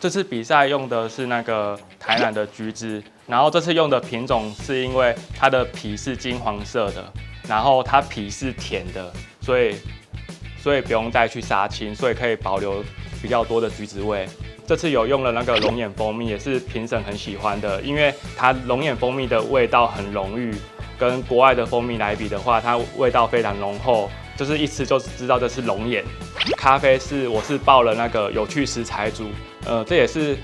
这次比赛用的是那个台南的橘子，然后这次用的品种是因为它的皮是金黄色的，然后它皮是甜的，所以不用再去杀青，所以可以保留比较多的橘子味。这次有用了那个龙眼蜂蜜，也是评审很喜欢的，因为它龙眼蜂蜜的味道很浓郁，跟国外的蜂蜜来比的话，它味道非常浓厚，就是一吃就知道这是龙眼。咖啡我是报了那个有趣食材组，这也是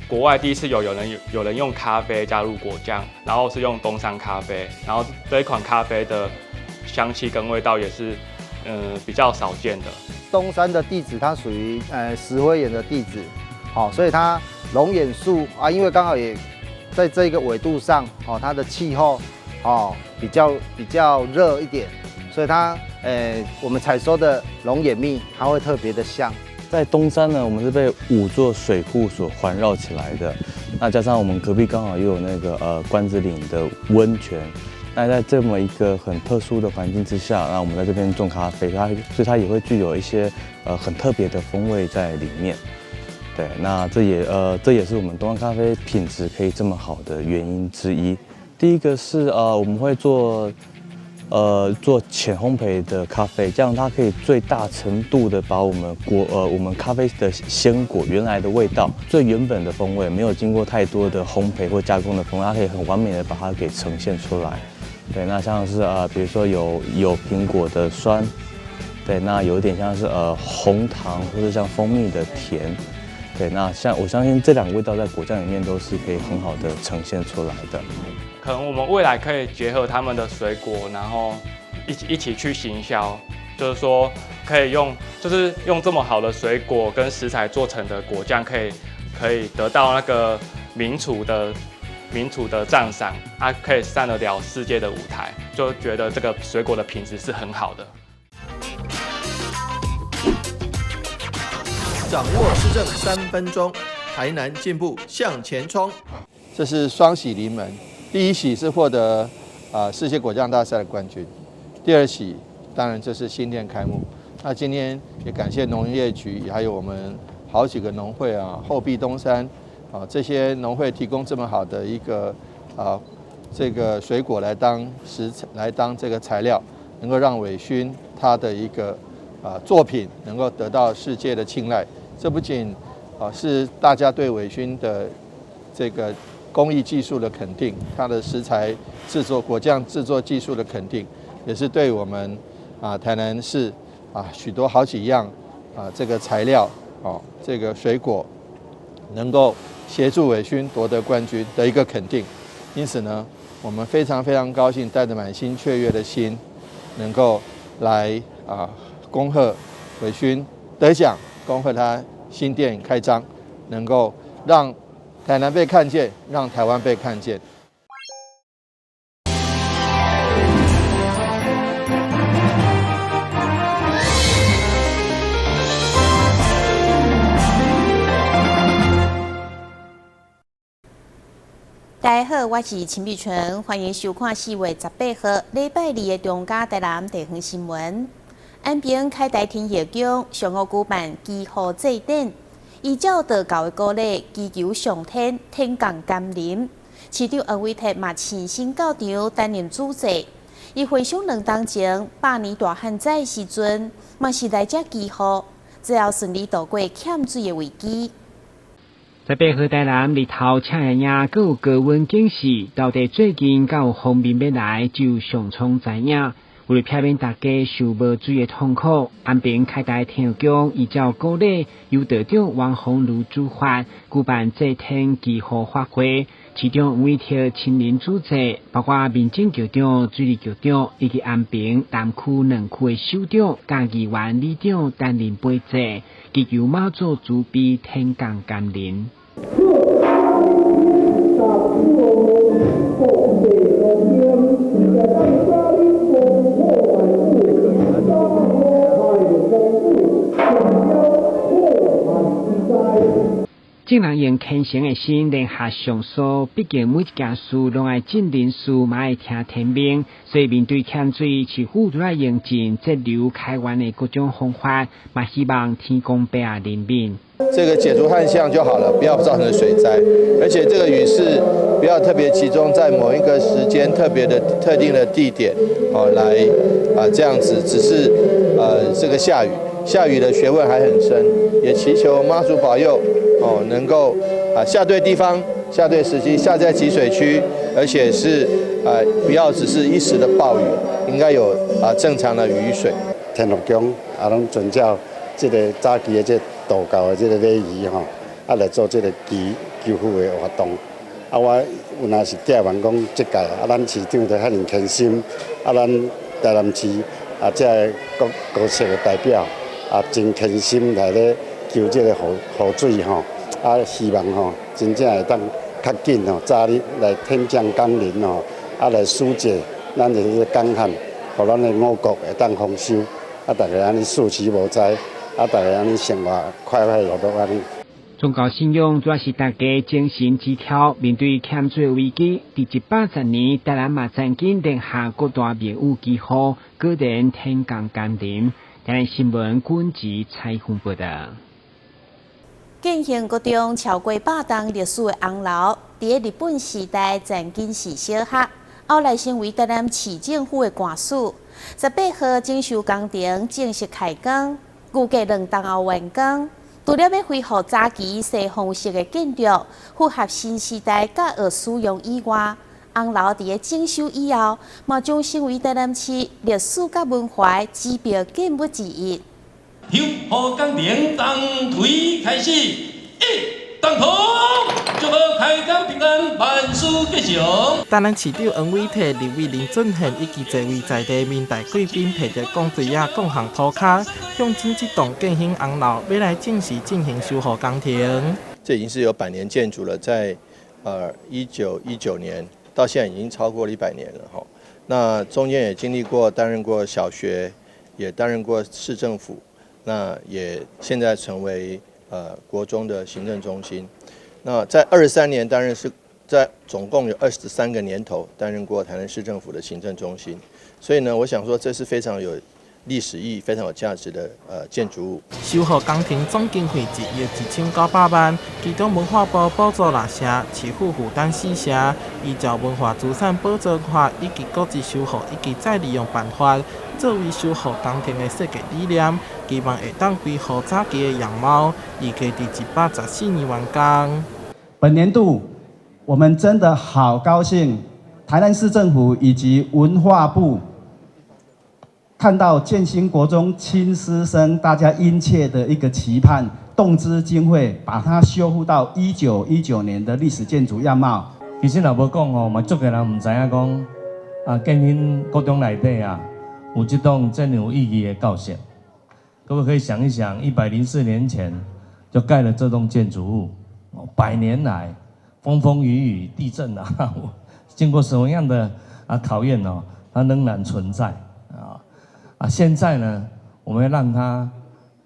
国外第一次有人用咖啡加入果酱，然后是用东山咖啡，然后这一款咖啡的香气跟味道也是比较少见的。东山的地质它属于石灰岩的地质，好，所以它龙眼树啊，因为刚好也在这个纬度上，哦，它的气候比较热一点，所以它我们采收的龙眼蜜它会特别的香。在东山呢，我们是被5座水库所环绕起来的，那加上我们隔壁刚好又有那个关子岭的温泉，那在这么一个很特殊的环境之下，那我们在这边种咖啡，所以它也会具有一些很特别的风味在里面。对，那这也是我们东山咖啡品质可以这么好的原因之一。第一个是我们会做浅烘焙的咖啡，这样它可以最大程度的把我们咖啡的鲜果原来的味道、最原本的风味，没有经过太多的烘焙或加工的风味，它可以很完美的把它给呈现出来。对，那像是比如说有苹果的酸，对，那有点像是红糖或者像蜂蜜的甜。对，那我相信这2个味道在果酱里面都是可以很好的呈现出来的。可能我们未来可以结合他们的水果，然后一起去行销，就是说可以用这么好的水果跟食材做成的果酱，可以得到那个民族的赞赏，可以上得了世界的舞台，就觉得这个水果的品质是很好的。掌握施政3分钟，台南进步向前冲。这是双喜临门，第1喜是获得世界果酱大赛的冠军，第2喜当然就是新店开幕。那今天也感谢农业局，还有我们好几个农会后壁东山这些农会提供这么好的一个这个水果来当这个材料，能够让伟勋他的一个作品能够得到世界的青睐。这不仅是大家对伟勋的这个工艺技术的肯定，他的食材制作果酱制作技术的肯定，也是对我们台南市许多好几样这个材料这个水果能够协助伟勋夺得冠军的一个肯定。因此呢，我们非常非常高兴，带着满心雀跃的心，能够来恭贺伟勋得奖，恭贺他新店开张，能够让台南被看见，让台湾被看见。大家好，我是陈碧纯，欢迎收看4月18号礼拜2的中嘉台南地方新闻。安平凯台天后宫上午举办祈福祭典，依照道教的鼓励，祈求上天天降甘霖。市长黄伟哲嘛亲身到场担任主祭。伊回想2当前100年大旱灾时阵，嘛是来遮祈福，最后顺利度过欠水的危机。在北河台南日头赤呀呀，阁有高温警示，到底最近敢有方面要来，就上苍知影。为了避免大家受无水的痛苦，安平凯台天后宫依照鼓励，由道长王宏如主发，举办祭天祈福法会。市长黄伟哲亲临主祭，包括民政局长、水利局长以及安平南区2区的首长、甲议员、里长担任陪祭，祈求妈祖慈悲天降甘霖。竟然用虔诚的心联合上诉，毕竟每一件事拢爱尽人事，嘛爱听天命。所以面对欠水，市府都爱用尽节流开源的各种方法，嘛希望天公伯人民。这个解除旱象就好了，不要造成水灾。而且这个雨势不要特别集中在某一个时间特定的地点，来这样子，只是这个下雨的学问还很深，也祈求妈祖保佑能够下对地方、下对时机、下在集水区，而且是不要只是一时的暴雨，应该有正常的雨水。天后宫拢遵照这个早期的这道教的这个礼仪来做这个祈福的活动。我有若是寄望讲这届咱市长就遐尼虔心，咱台南市这各色的代表真虔心来咧求这个雨水希望真正会当较紧早日来天降甘霖来疏解咱的这个干旱，互咱的五国会当丰收。大家安尼四时无灾，大家安尼生活快快乐乐安尼。宗教信仰主要是大家精神支柱，面对欠水危机，第110年，台南嘛曾经连下各大庙宇祈福，果然天降甘霖。台南新闻军事采访报道。建兴国中超过100栋历史的红楼，伫日本时代曾经是小学，后来成为台南市政府的官署。18号整修工程正式开工，预计2档后完工。除了要恢复早期西方式的建筑，符合新时代教学使用以外，红楼伫整修以后，嘛将成为台南市历史甲文化指标建筑之一。修复工程当推开始，当头，祝贺开工平安，万事吉祥。台南市长黄伟綽、立委林俊宪以及多位在地民代贵宾摕着钢锥仔、钢行涂骹，向整这栋建兴红楼要来正式进行修复工程。这已经是有100年建筑了，在1919年到现在已经超过了100年了那中间也经历过担任过小学，也担任过市政府，那也现在成为国中的行政中心。那在23年担任是在总共有23个年头担任过台南市政府的行政中心，所以呢，我想说这是非常有历史意义、非常有价值的建筑物。修复工程总经费1亿2900万，其中文化部补助6社，市府负担4社，依照文化资产保存法以及国际修复以及再利用办法，作为修复工程的设计理念，希望会当恢复早期的样貌，预计伫114年完工。本年度，我们真的好高兴，台南市政府以及文化部看到建兴国中亲师生大家殷切的一个期盼，动资经费把它修复到1919年的历史建筑样貌。其实若无讲嘛足个人唔知影讲建兴国中内底有这栋真有意义的教室。各位可以想一想，104年前就盖了这栋建筑物，100年来风风雨雨、地震经过什么样的考验它仍然存在现在呢，我们要让它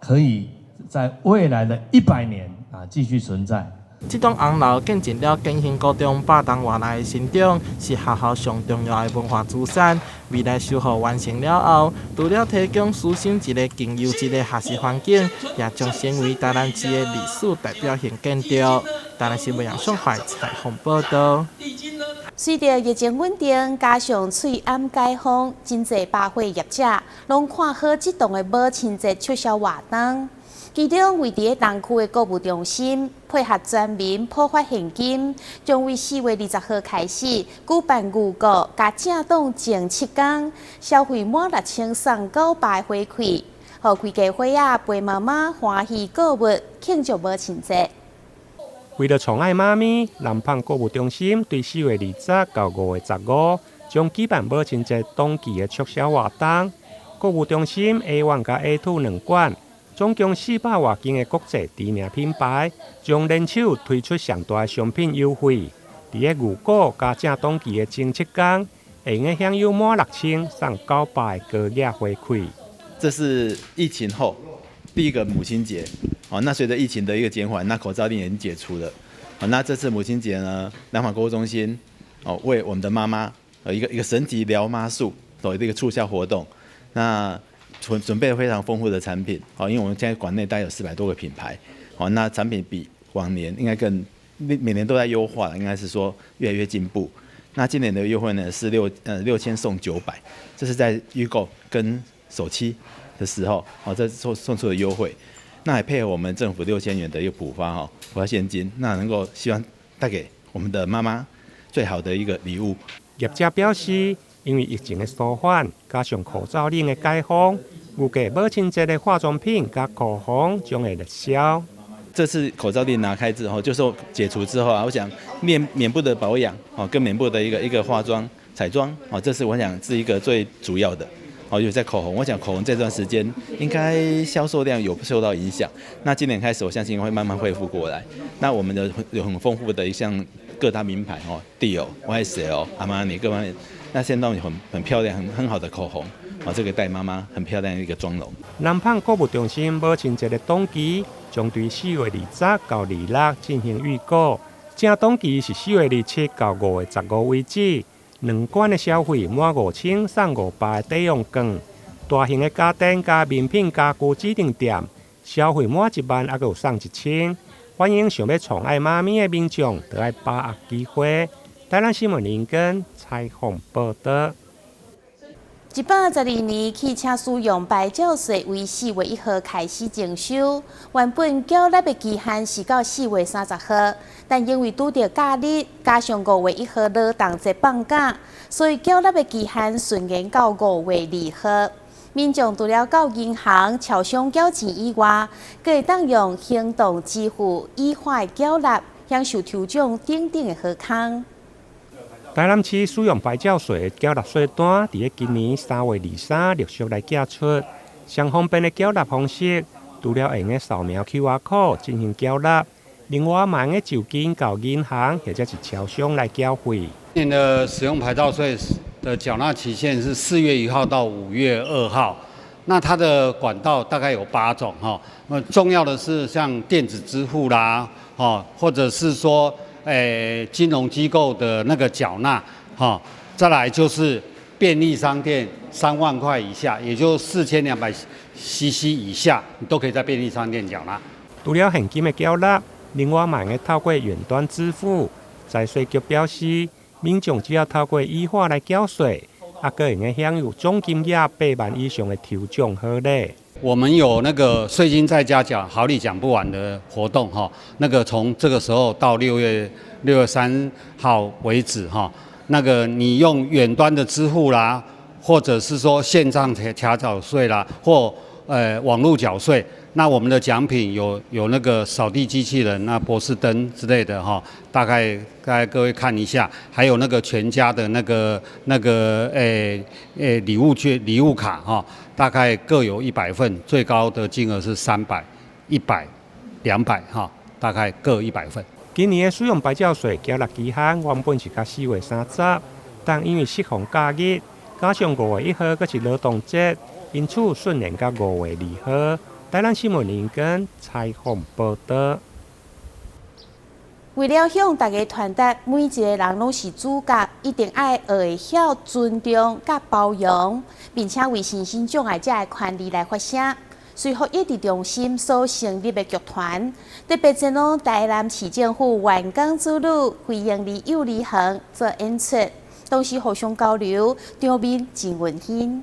可以在未来的100年继续存在。这栋红楼建进了建兴国中8栋外内的新中，是学校上重要的文化资产。未来修复完成了后，除了提供师生一个更优质的学习环境，也将成为台南市的历史代表性建筑。台南新闻杨尚怀采访报道。随着疫情稳定，加上翠暗解封，真侪百货业者拢看好这栋的母亲节促销活动。其中，位伫东区的购物中心，配合全民普发现金，将于4月20号开始举办预购加正档前7天，消费满6000送900回馈，互规家伙陪妈妈欢喜购物，庆祝母亲节。为了宠爱妈咪，南胖购物中心对4月20到5月15将举办母亲节当期的促销活动。购物中心 A1 加 A2 两馆。总共400多间的国际知名品牌，将联手推出上大商品优惠。伫个预购加正档期的前7天，会用享有满6000送900的高额回馈。这是疫情后第一个母亲节，那随着疫情的一个减缓，那口罩令也已经解除了。那这次母亲节呢，南华购物中心为我们的妈妈一个神级疗妈术的一个促销活动。那准备了非常丰富的产品，因为我们现在馆内大概有400多个品牌，那产品比往年应该更每年都在优化，应该是说越来越进步。那今年的优惠呢是6000送900，这是在预购跟首期的时候，这送出的优惠。那还配合我们政府6000元的一个补发现金，那能够希望带给我们的妈妈最好的一个礼物。业者表示，因为疫情的舒缓，加上口罩令的解封，预计母亲节的化妆品加口红将会热销。这次口罩令拿开之后，就是解除之后我想面部的保养跟面部的一个化妆彩妆这是我想是一个最主要的。有在口红，我想口红这段时间应该销售量有受到影响。那今年开始，我相信会慢慢恢复过来。那我们的有很丰富的一项各大名牌Dior、YSL、阿玛尼各方面，那现在都有很漂亮、很好的口红这个带妈妈很漂亮的一个妆容。南胖购物中心母亲节的档期将于4月20到26进行预购，正档期是4月27到5月15为止。2罐的消费满5000送500的抵用券，大型的家电加名品家居指定店消费满1万还有送1000。欢迎想要宠爱妈咪的民众，就要把握机会。台南新闻林根采访报道。112年汽车使用牌照税为4月1号开始征收，原本缴纳的期限是到4月30号，但因为拄到假日，加上5月1号劳动节放假，所以缴纳的期限顺延到5月2号。民众除了到银行超商缴钱以外，阁会当用行动支付以快缴纳，享受抽奖等等的好康。台南市使用牌照税缴纳税单，伫今年3月23陆续来寄出。上方便的缴纳方式，除了用扫描 QR code 进行缴纳，另外嘛用就近到银行或者是超商来缴费。今年的使用牌照税的缴纳期限是4月1号到5月2号。那它的管道大概有8种重要的是像电子支付啦，或者是说金融机构的那个缴纳，再来就是便利商店3万块以下，也就4200cc 以下，你都可以在便利商店缴纳。除了现金的缴纳，另外嘛会透过远端支付。财税局表示，民众只要透过e-法来缴税，阁会享有总金额8万以上的抽奖好礼。我们有那个税金在家奖好礼讲不完的活动那个从这个时候到6月3号为止那个你用远端的支付啦，或者是说线上查缴税啦，或网络缴税，那我们的奖品有那个扫地机器人、那博士灯之类的大概各位看一下，还有那个全家的那个礼物卡大概各有100份，最高的金额是300、100、200大概各100份。今年的使用牌照税缴纳期限原本是到4月30，但因为适逢假日，加上5月1号佫是劳动节，因此顺延到5月2号。台南新闻林根采访报道。为了向大家传达每一个人拢是主角，一定要学会晓尊重甲包容，并且为新兴障碍者的权利来发声。随福益中心所成立的剧团，特别前往台南市政府员工之旅非营利幼儿园做演出，同时互相交流，场面真温馨。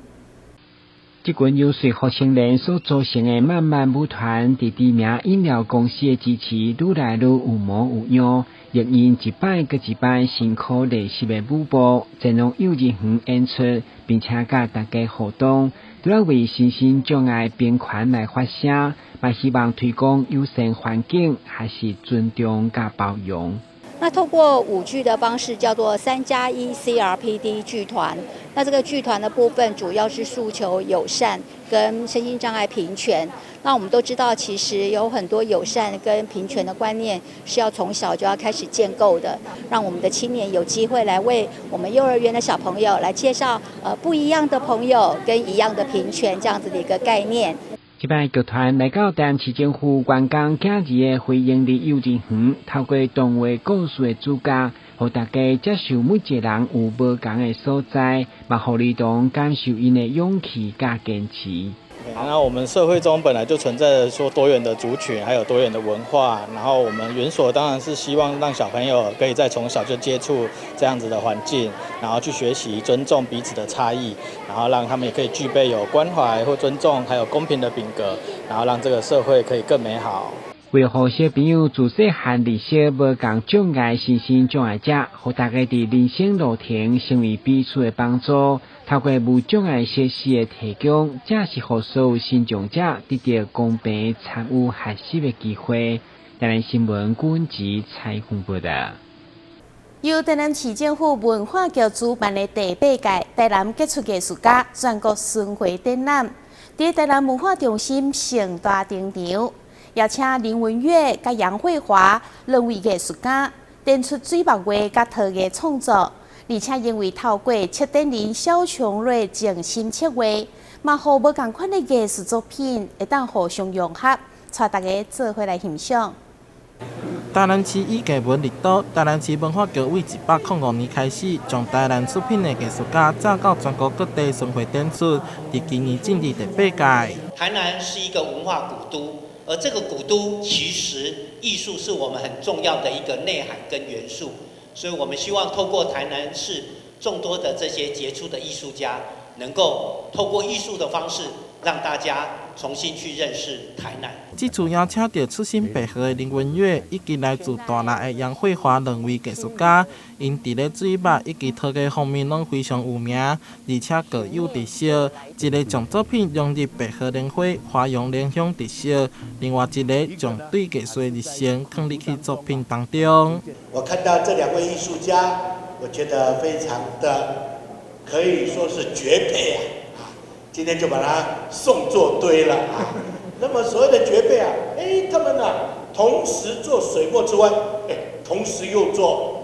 这群由随学青年所组成的慢慢舞团，伫知名饮料公司的支持，愈来愈有模有样，亦因一摆搁一摆辛苦练习的舞步，前往幼儿园演出，并且甲大家互动，除了为身心障碍平权来发声，嘛希望推广友善环境，还是尊重甲包容。那透过舞剧的方式，叫做3+1 CRPD 剧团。那这个剧团的部分，主要是诉求友善跟身心障碍平权。那我们都知道，其实有很多友善跟平权的观念是要从小就要开始建构的，让我们的青年有机会来为我们幼儿园的小朋友来介绍不一样的朋友跟一样的平权这样子的一个概念。这摆剧团来到台南市政府员工假日的非营利幼儿园，透过动画故事的主角，让大家接受每一个人有无同的所在，嘛互儿童感受因的勇气甲坚持。那我们社会中本来就存在着说多元的族群，还有多元的文化，然后我们园所当然是希望让小朋友可以在从小就接触这样子的环境，然后去学习尊重彼此的差异，然后让他们也可以具备有关怀或尊重，还有公平的品格，然后让这个社会可以更美好。为何小朋友自细汉历史无共障碍身心障碍者，互大家伫人生路程成为彼此的帮助。透过无障碍设施的提供，正是互所有身障者得到公平参与学习的机会。台南新闻顾文吉采访报道。由台南市政府文化局主办的第8届台南杰出艺术家全国巡回展览，伫台南文化中心盛大登场。邀请林文月甲杨慧华两位艺术家展出水墨画甲陶艺创作，而且因为透过7.0小琼瑞静心切画，嘛互无同款的艺术作品会当互相融合，带大家做伙来欣赏。台南市以艺文立岛，台南市文化局为1805年开始，将台南出品的艺术家召到全国各地巡回展出，伫今年进入第8届。台南是一个文化古都。而这个古都其实艺术是我们很重要的一个内涵跟元素，所以我们希望透过台南市众多的这些杰出的艺术家，能够透过艺术的方式，让大家重新去认识台南。这次邀请到出身北河的林文月，以及来自大南的杨慧华两位艺术家，因伫咧水墨以及陶艺方面拢非常有名，而且各有特色。一个将作品融入北河联会花样联想特色，另外一个将对艺术的热情放入去作品当中。我看到这2位艺术家，我觉得非常的可以说是绝配啊！今天就把它送作堆了啊！那么所谓的绝配啊，他们同时做水墨之外，同时又做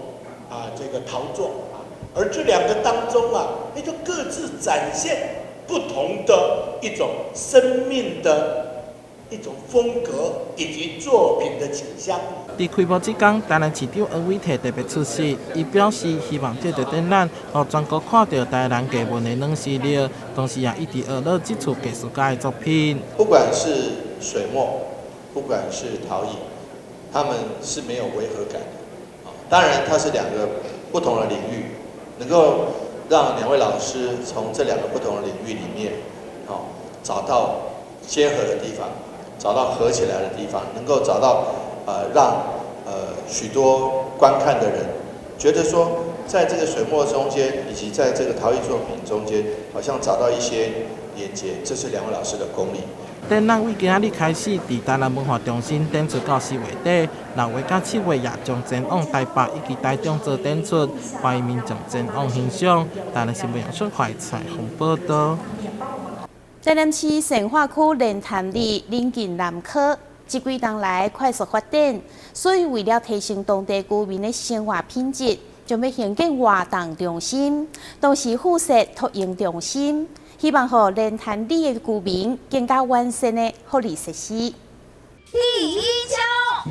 这个陶作啊，而这2个当中啊，就各自展现不同的一种生命的一种风格以及作品的倾向。伫开幕之天，台南市长黄伟綽特别出席，伊表示希望借着展览，让全国看到台南艺文的软实力，同时也一直学了这次艺术家的作品。不管是水墨，不管是陶艺，他们是没有违和感的。当然，它是2个不同的领域，能够让2位老师从这2个不同的领域里面，找到结合的地方，找到合起来的地方，能够找到让许多观看的人觉得说，在这个水墨中间，以及在这个陶艺作品中间，好像找到一些连接，这是2位老师的功力。展览为今仔日开始，伫台南文化中心展出到4月底，6月到7月也将前往台北以及台中做展出，欢迎民众前往欣赏。台南新闻杨顺怀采访报道。台南市善化区莲潭里临近南科，这几年来快速发展，所以为了提升当地居民的生活品质，就要兴建活动中心，同时附设托婴中心，希望让莲潭里的居民更加完善的福利设施。第一敲，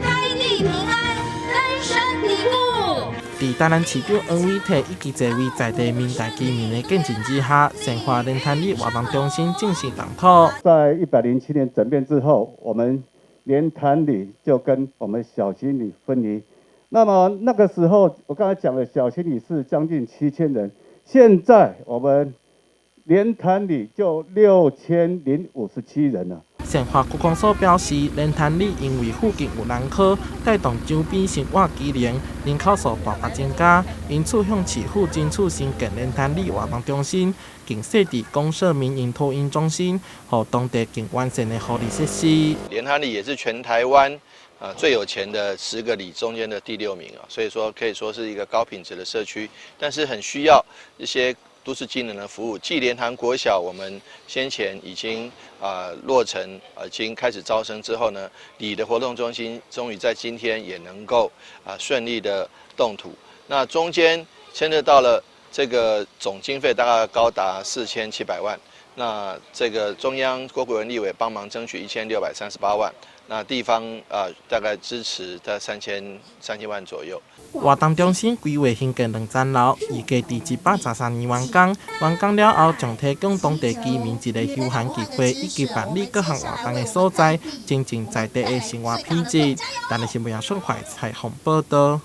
开地平安，人生地固。伫台南市长黄伟綽以及这位在地民代居民的见证之下，善化莲潭里活动中心正式动土。在107年整编之后，我们莲潭里就跟我们小新里分离。那么那个时候，我刚才讲了，小新里是将近7000人，现在我们莲潭里就6057人了。善化区公所表示，莲潭里因为附近有人口，带动周边生活机能，人口数大大增加，因此向市府争取新建莲潭里活动中心，并设置公社民营托婴中心，和当地更完善的福利设施。莲潭里也是全台湾最有钱的10个里中间的第6名啊，所以说可以说是一个高品质的社区，但是很需要一些都市机能的服务。继莲潭国小我们先前已经落成，已经开始招生之后呢，里的活动中心终于在今天也能够顺利的动土。那中间牵涉到了这个总经费大概高达4700万。那这个中央国古文立委帮忙争取1638万，那地方大概支持在3000万左右。活动中心规划兴建2层楼，预计伫113年完工。完工了后，将提供当地居民一个休闲机会，以及办理各项活动的所在，增进在地的生活品质。但是新闻顺快采访报道。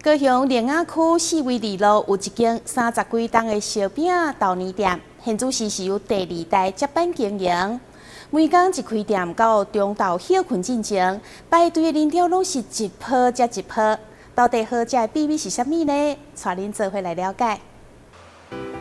高雄莲雅区4维2路有一间30几栋的烧饼豆泥店，现主是由第2代接班经营。每天一开店到中昼休困进前，排队的人潮拢是一波接一波。到底好食的秘密是啥物呢？带您做伙来了解。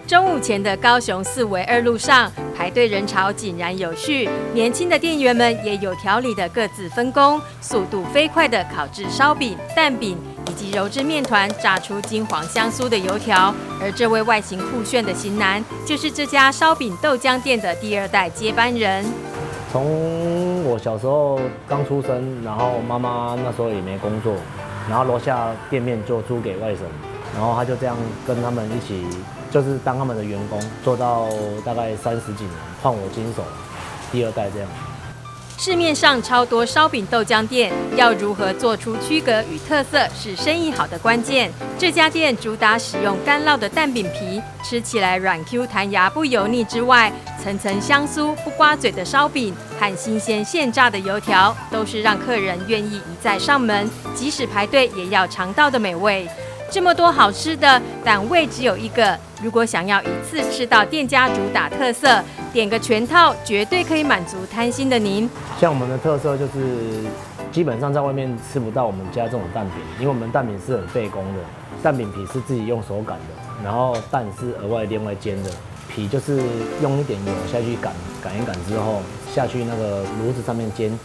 中午前的高雄4维2路上，排队人潮井然有序，年轻的店员们也有条理的各自分工，速度飞快的烤制烧饼、蛋饼，以及揉制面团，炸出金黄香酥的油条。而这位外形酷炫的型男，就是这家烧饼豆浆店的第2代接班人。从我小时候刚出生，然后妈妈那时候也没工作，然后楼下店面就租给外甥，然后他就这样跟他们一起，就是当他们的员工，做到大概30几年，换我经手，第2代这样。市面上超多烧饼豆浆店，要如何做出区隔与特色，是生意好的关键。这家店主打使用干烙的蛋饼皮，吃起来软 Q 弹牙不油腻之外，层层香酥不刮嘴的烧饼和新鲜现炸的油条，都是让客人愿意一再上门，即使排队也要尝到的美味。这么多好吃的，但胃只有一个。如果想要一次吃到店家主打特色，点个全套，绝对可以满足贪心的您。像我们的特色就是，基本上在外面吃不到我们家这种蛋饼，因为我们蛋饼是很费工的，蛋饼皮是自己用手擀的，然后蛋是额外另外煎的，皮就是用一点油下去擀一擀之后，下去那个炉子上面煎，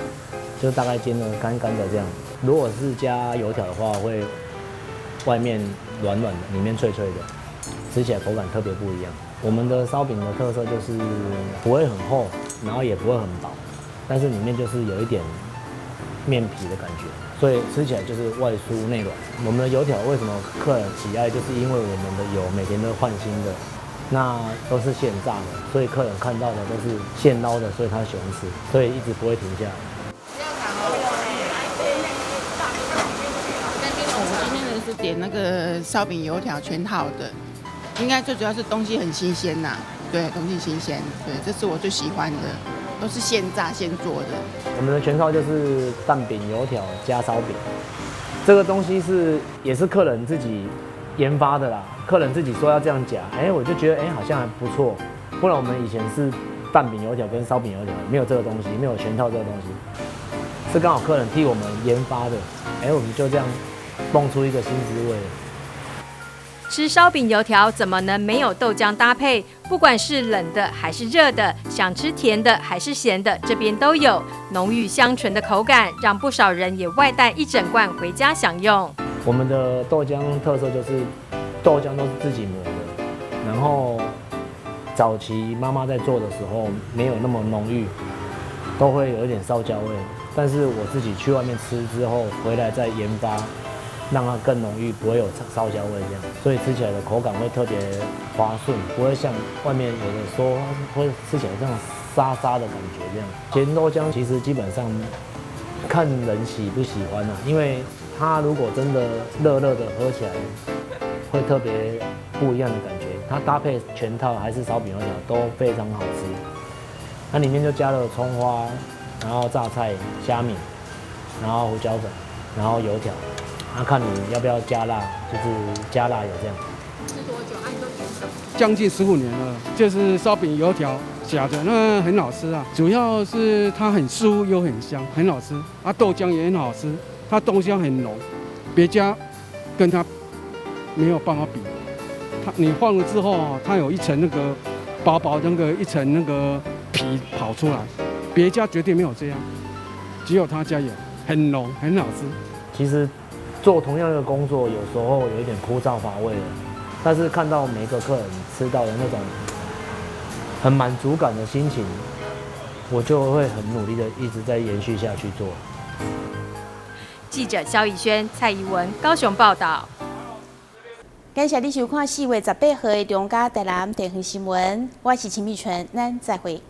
就大概煎得干干的这样。如果是加油条的话，会外面软软的，里面脆脆的，吃起来口感特别不一样。我们的烧饼的特色就是不会很厚，然后也不会很薄，但是里面就是有一点面皮的感觉，所以吃起来就是外酥内软。我们的油条为什么客人喜爱，就是因为我们的油每天都换新的，那都是现炸的，所以客人看到的都是现捞的，所以他喜欢吃，所以一直不会停下来。是点那个烧饼油条全套的，应该最主要是东西很新鲜呐，对，东西新鲜，对，这是我最喜欢的，都是现炸现做的。我们的全套就是蛋饼、油条加烧饼，这个东西也是客人自己研发的啦，客人自己说要这样夹，我就觉得好像还不错，不然我们以前是蛋饼油条跟烧饼油条，没有这个东西，没有全套这个东西，是刚好客人替我们研发的，我们就这样蹦出一个新滋味。吃烧饼油条怎么能没有豆浆搭配？不管是冷的还是热的，想吃甜的还是咸的，这边都有。浓郁香醇的口感，让不少人也外带一整罐回家享用。我们的豆浆特色就是豆浆都是自己磨的，然后早期妈妈在做的时候没有那么浓郁，都会有一点烧焦味。但是我自己去外面吃之后，回来再研发，让它更浓郁，不会有烧焦味这样，所以吃起来的口感会特别滑顺，不会像外面有的说会吃起来这样沙沙的感觉这样。咸豆浆其实基本上看人喜不喜欢啊，因为它如果真的热热的喝起来，会特别不一样的感觉。它搭配全套还是烧饼油条都非常好吃，它里面就加了葱花，然后榨菜、虾米，然后胡椒粉，然后油条。看你要不要加辣，就是加辣油这样。吃多久？按多久？将近15年了，就是烧饼油条夹的，那很好吃啊。主要是它很酥又很香，很好吃。豆浆也很好吃，它豆浆很浓，别家跟它没有办法比。你放了之后，它有一层那个薄薄那个一层那个皮跑出来，别家绝对没有这样，只有他家有，很浓，很好吃。其实做同样的工作，有时候有一点枯燥乏味了，但是看到每个客人吃到的那种很满足感的心情，我就会很努力的一直在延续下去做。记者肖以轩、蔡怡文高雄报道。感谢你收看4月18号的中嘉台南地方新闻，我是陈美纯，咱再会。